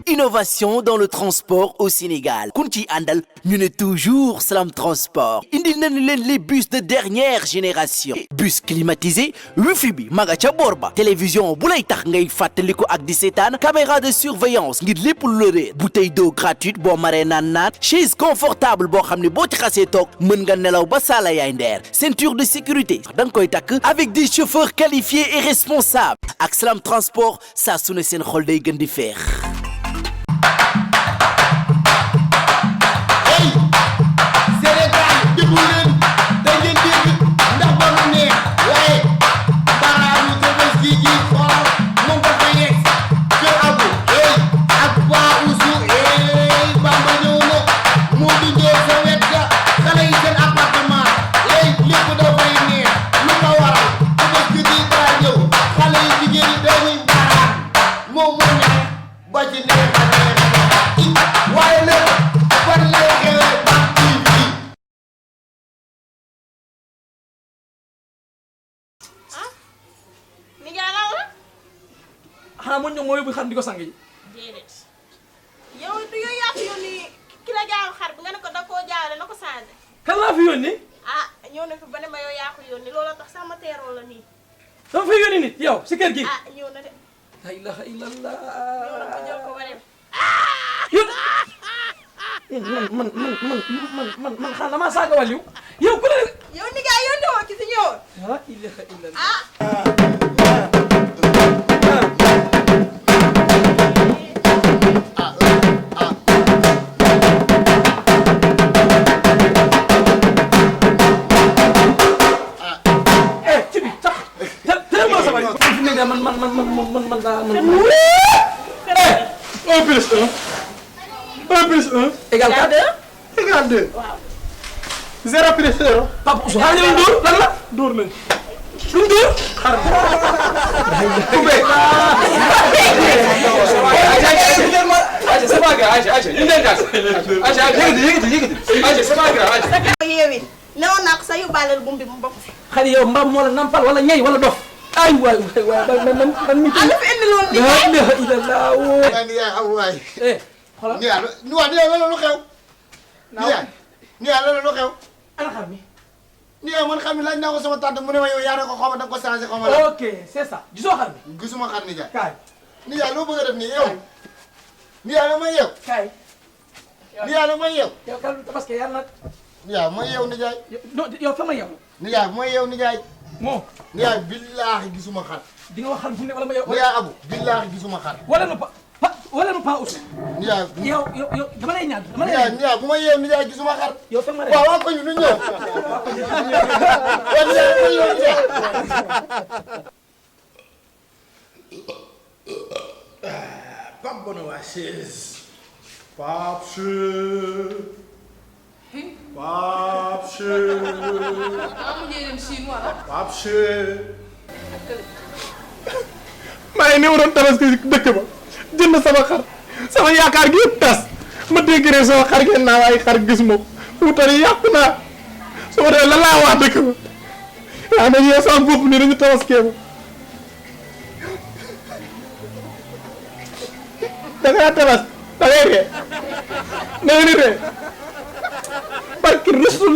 innovation dans le transport au Sénégal Kunti Andal ñu ne toujours Salam Transport indil nañu leen les bus de dernière génération bus climatisé wifi bi maga ca borba télévision bu lay tax ngay fàttaliku ak di seetaan caméra de surveillance ngir lépp lu la réer bouteille d'eau gratuite boo maree naan naat chaise confortable boo xam ne boo ci xasee toog mën nga nelaw ba saala yaay ndeer ceinture de sécurité da nga koy takk avec des chauffeurs qualifiés et responsables ak Salam Transport saa su ne seen xol day gën di feex. xanaa moo ñoom moo yóbbu xar di ko sang ji. déedéet yow du yow yaa fi yónni ki la jaay xar bi nga ne ko da koo jaarale na ko changé. kan laa fi yónni. ah ñëw na fi ba ne ma yow yaa ko yónni looloo tax sax ma teeroo la nii. dama fay yónni nit yow si kër gi. ah ñëw na de. la ilaha illallah. ñëw na ko jël ko ba dem. man xanaa damaa saaga wàllu yow ku la. yow ni gaa yónni woo ki si ñëwoon. la ilaha illallah. ah. Un plus un. Un plus un. Égal 4. Égal 2. waaw. 0 plus 0. Papa Ousmane xanaa ñëw dóor lan la. dóor nañu. duñ dóor. xaaral. Aïcha c'est pas grave Aïcha ñu ngi Aïcha Aïcha c'est pas grave Aïcha. yeewin newoon naa ko sa yóbbaaleel gum bi mu bokk fi. xale yow mbaam moo la nampal wala ñay wala dof. ay waay man mi. ah dafa indi loolu la ilaha illallah. ni yaay aw waay. xoolal ni yaay ni waa ni yaay loolu lu xew. ni yaay loolu lu xew. ana xar mi. ni yaay man xam ne laaj naa ko sama tante mu ne ma yow yaa ne ko xaw ma da nga ko changé xaw ma la. ok c'est ça gisoo xar mi. gisuma xar ni yaay. kaay. ni yaay loo bëgg a def nii yow. ni yaay la may yow. kaay. ni yaay la may yow. yow kàlla parce que yàlla nag. ni yaay mooy yow ni yaay. yow fa ma yow. ni yaay mooy yow ni yaay. moo. ni yaay billaahi gisuma xar. di nga wax xar fu ne wala ma yow. ni yaay abu billaahi gisuma xar. wala nu pa aussi. ni yaay. yow dama lay ñaan dama ni lay yaay ñaan. ni yaay bu ma yeew ni yaay gisuma xar. yow fa ma waaw waa ko ñu nu ñëw. waaw ni yaay mooy yow ni yaay. Pape Bonoa chaise. Pape Che. Pape Che. Pape Che. maa ngi néew doon tabaski dëkk ba jënd sama xar sama yaakaar gi yëpp tas ma dégg rek sama xar ngeen naa waaye xar gis ma wutal yàqu naa su ma demee lan laa wax dëkk ba yaa ma ñëw sama bopp ni dañu tabaskee ma da ngaa tabas da ngay ree da ngay ree barki Rasul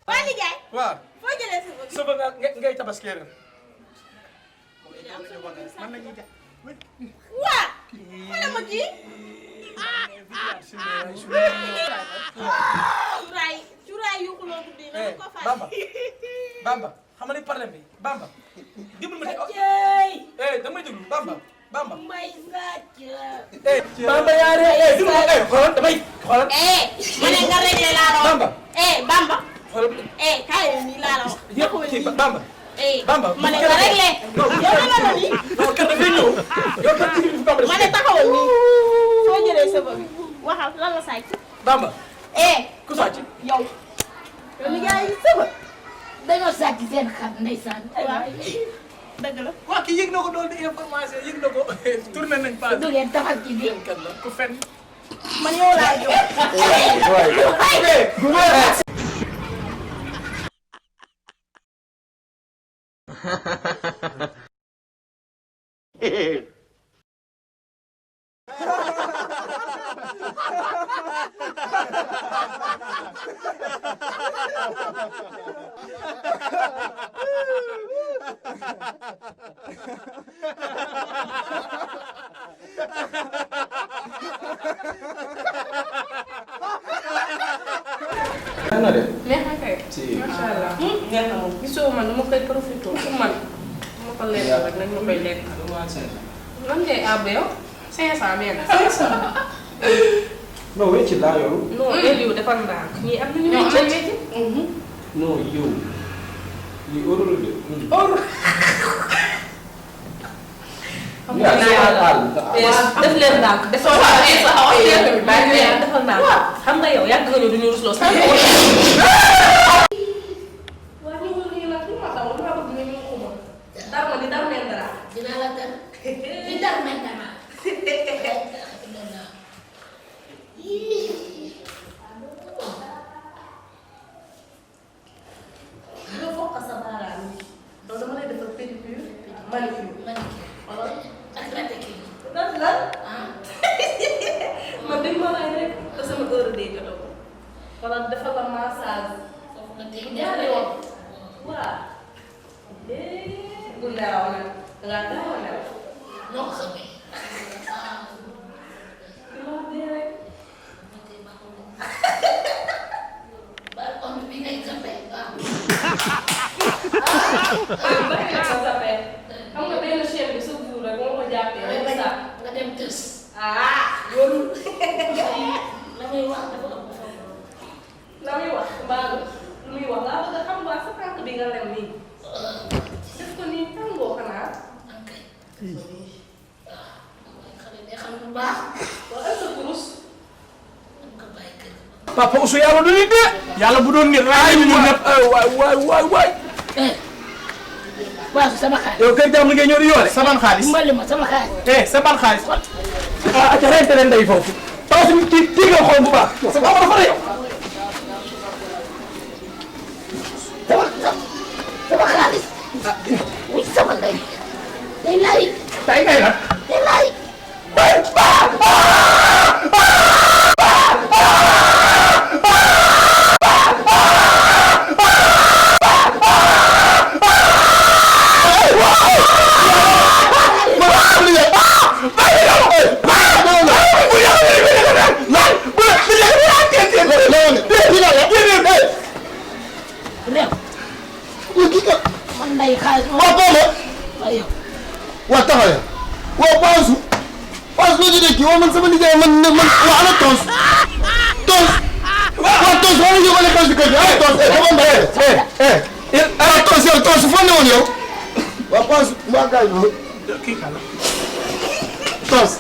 waa nijaay. waaw. foo jëlee sa bëgg. soo bëgg ngay tabaskee ren. waa. xoolal ma kii. cuuraay yu xuloo guddi na ko fay. Bamba Bamba xam nga ni problème bi Bamba. dimbali ma de damay déglu Bamba Bamba. mbay sàcc. Bamba yaa ne dimbali ma xoolal damay xoolal. ma ne nga réglé laa la wax. Bamba. Bamba. xoolal. kaay nii laa la wax. kii Bamba. Bamba ma ne nga réglé. yow la la nii. non kat dafay ñëw. yow kat ci biir Bamba ma ne taxawal nii. soo jëlee sa bopp waxal lan la sàcc. Bamba ku sàcc. yow li nga yi sa bopp. dañoo sàcc seen xar ndeysaan. waaw dëgg la. waa kii yëg na ko doon di information yëg na ko tourné nañ page. du ngeen taxal ci biir. kan la ku fen. man yow laa jox. neex na kay. macha allah. neex na moom gisoo man dama koy profité pour man dama ko lekk rek nañ ma koy lekk. lan ngay àbb yow 500 mètres. 500. non wécc laa yoru. non Eliou defal ndànk ñii am nañu wécc. non yow lii euro la de. or. xam nga yaa yàlla def leen ndànk defal ndànk xam nga yow yàgg nga ñëw du ñu rusloo sax. waaw ñu ngi nii nag li ma xamoon dama bëgg ñu xuma. dara ma di dara mel dara. dinaa la dara li dara mel dara. nga fokk sa baaraam yi. donc dama lay defal pédicure manicure. wala ak ratekin. lan lan. man dañ ma lay rek te sama heure day jotoo. wala defal la massage. foofu nga dégg ñaari yoon. waaw. bu nelaw nag dangaa gaaw a nelaw. noo xamee. ba on bi ngay jàppee waaw. xam nga benn chef bi sa buur rek moo ko jàppee rek sa nga dem tës. loolu la muy wax dafa ëpp foofu. la muy wax mbaalu lu muy wax laa bëgg a xam waa sa tànk bi nga lem nii def ko nii tàngoo xanaa ok. xale day xam lu baax. wala sa kurus am ko bàyyi kër ga. papa Ousou yàlla du nit de. yàlla bu doon nit raay ñu ñëpp waay. waaw sama xaalis. yow kër jàmm ngay ñëw di yoole. saban xaalis. dimbali ma sama xaalis. saban xaalis. ah ca rente leen day foofu. taw si kii nga xool bu baax. sa bopp dafa rëy. sama xaalis. wuy sama ndey. day laay. tey ngay nag. day laay. man ndey xaalis ma. waaw waa taxawee waaw Paasu Paasu loo ci nekk waaw man sama liggéey man waa ana toos waaw toos wala ñu ko lekk si kër gi ah toos dama mbay ah toos yow toos foo ne woon yow waaw Paasu mbaa kaay bi kii kala. toos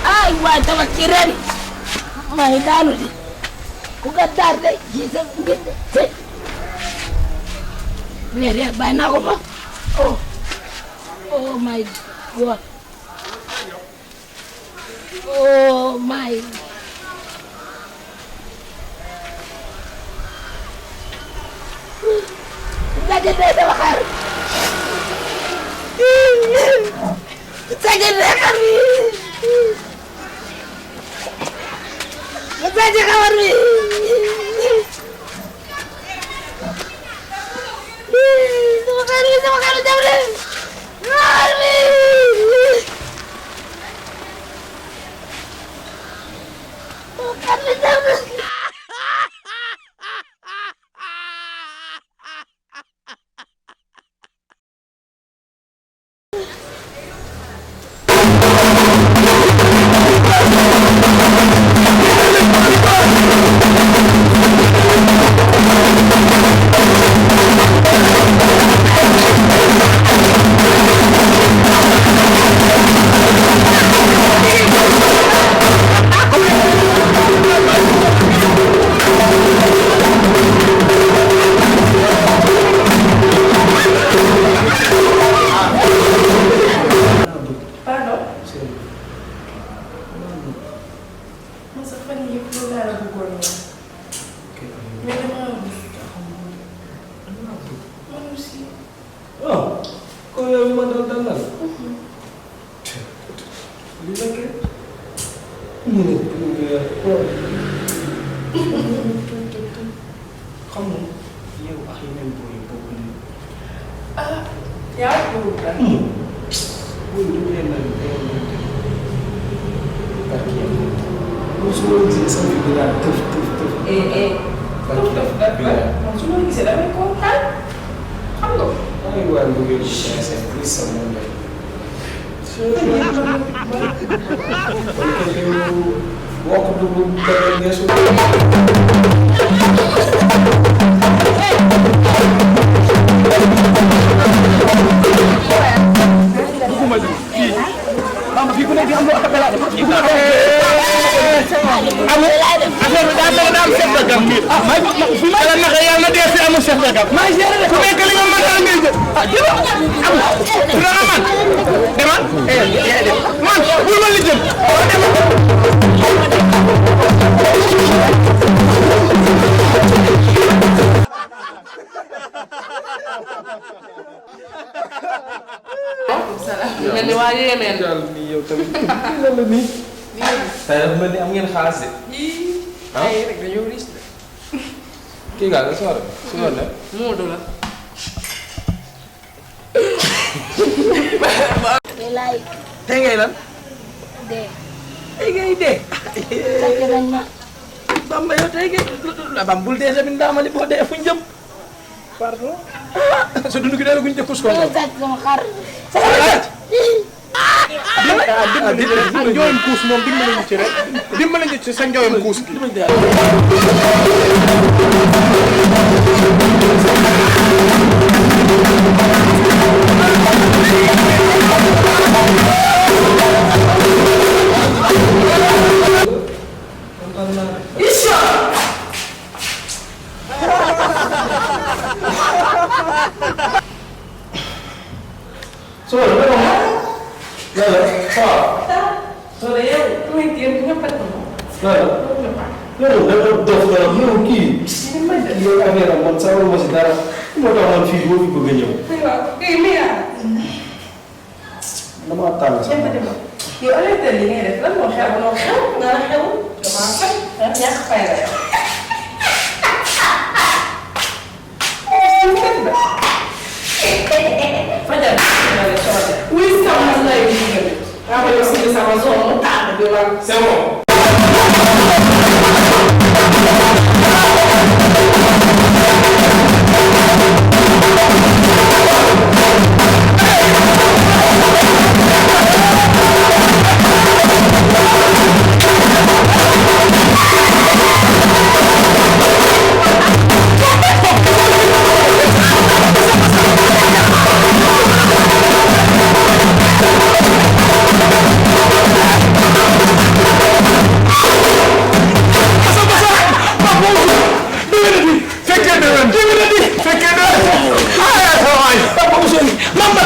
ay waay dama ci ren may daanu di ku nga daar de ji sa ngir de te reer bàyyi naa ko fa oh my god oh my Sadio de dama xaar Sadio de xaar Sadio xaar mi sama xaar jam de xaar mi xaar mi jam de fan yii yëpp loolu laa la bëggoon ñëw. mais damaa rus. man aussi. waaw. kon yow ma dal dal na la. li la kay. ñu ne xam nga yow ak yeneen booy yi bokk nañu. ah yaa ngi ko daal. booy yi du leen naan day mën parce que yow su ma gisee sama fi bi daal tëf tëf tëf. man su ma gisee damay kontaan xam nga. ay waa mbëggeel bu sincère plus sa moom la. kon kay yow wokk dugub dara neesu. Mama fii ku nekk am lu acapella def. amul affaire bi daa mel am chef de gam bi. yàlla naka yàlla na dee fi amul chef de gam. ku nekk li nga mën daal ngay jël. amul dina man demal. man bul ma li jël. mel ni waa Yémeen. daal nii yow tamit lan la nii. tey dafa mel ni am ngeen xaalis de. ah ay rek dañoo riche de. kii gaa la soxla soxla. Moodu la. Bilaay tey ngay lan. dee. tey ngay dee. Sàcc nañ ma. Bamba yow tey ngay Bamba bul dee tamit ndaamali boo dee fuñ jëm. pardon. sa dund gi dee la guñ jëm kus ko. Nga sàcc sama xar. njoyam kuus moom dimbali ñu ci rek dimbali ñu ci sa njoyam kuus gi. Soalnya ya, lu yang tiap nyepet tuh. loolu dafa dof dara yow kii. yow affaire am man sama ma si dara moo tax man fii boo fi bëgg a ñëw. Ini ya. damaa tàng sax. Yow ala tali ngay def lan moo xew noo xew nga la xew. Dama fay ñàkk fay la yow. Fajar. Wih sama lay ni. Apa yang sini sama zone tak ada. C'est bon. Mama